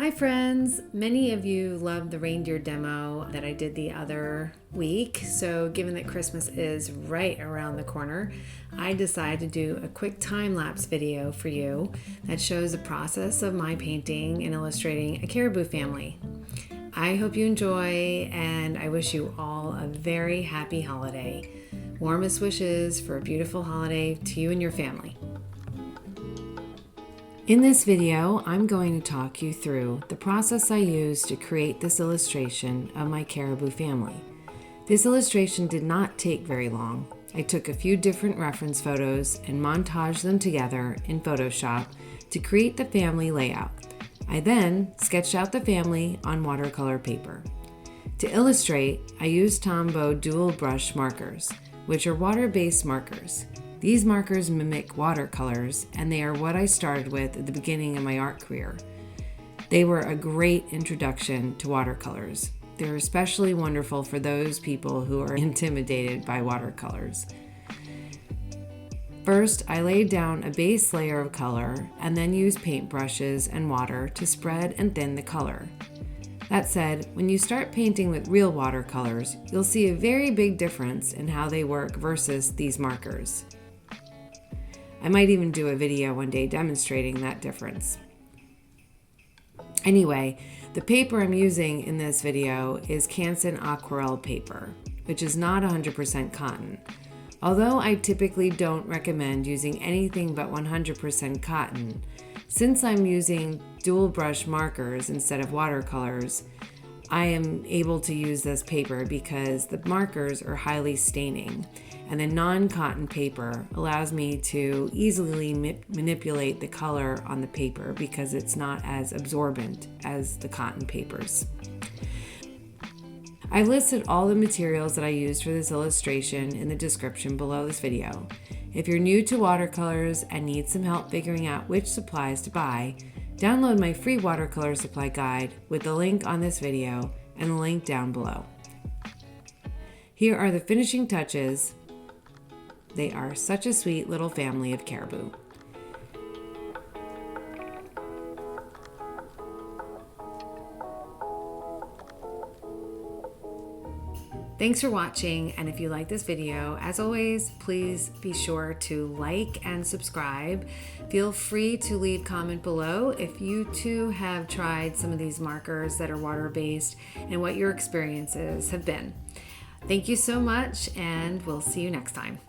Hi friends! Many of you loved the reindeer demo that I did the other week, so given that Christmas is right around the corner, I decided to do a quick time-lapse video for you that shows the process of my painting and illustrating a caribou family. I hope you enjoy, and I wish you all a very happy holiday. Warmest wishes for a beautiful holiday to you and your family. In this video, I'm going to talk you through the process I used to create this illustration of my caribou family. This illustration did not take very long. I took a few different reference photos and montaged them together in Photoshop to create the family layout. I then sketched out the family on watercolor paper. To illustrate, I used Tombow dual brush markers, which are water-based markers. These markers mimic watercolors, and they are what I started with at the beginning of my art career. They were a great introduction to watercolors. They're especially wonderful for those people who are intimidated by watercolors. First, I laid down a base layer of color and then used paintbrushes and water to spread and thin the color. That said, when you start painting with real watercolors, you'll see a very big difference in how they work versus these markers. I might even do a video one day demonstrating that difference. Anyway, the paper I'm using in this video is Canson Aquarelle paper, which is not 100% cotton. Although I typically don't recommend using anything but 100% cotton, since I'm using dual brush markers instead of watercolors, I am able to use this paper because the markers are highly staining, and the non-cotton paper allows me to easily manipulate the color on the paper because it's not as absorbent as the cotton papers. I've listed all the materials that I used for this illustration in the description below this video. If you're new to watercolors and need some help figuring out which supplies to buy, download my free watercolor supply guide with the link on this video and the link down below. Here are the finishing touches. They are such a sweet little family of caribou. Thanks for watching, and if you like this video, as always, please be sure to like and subscribe. Feel free to leave a comment below if you too have tried some of these markers that are water-based and what your experiences have been. Thank you so much, and we'll see you next time.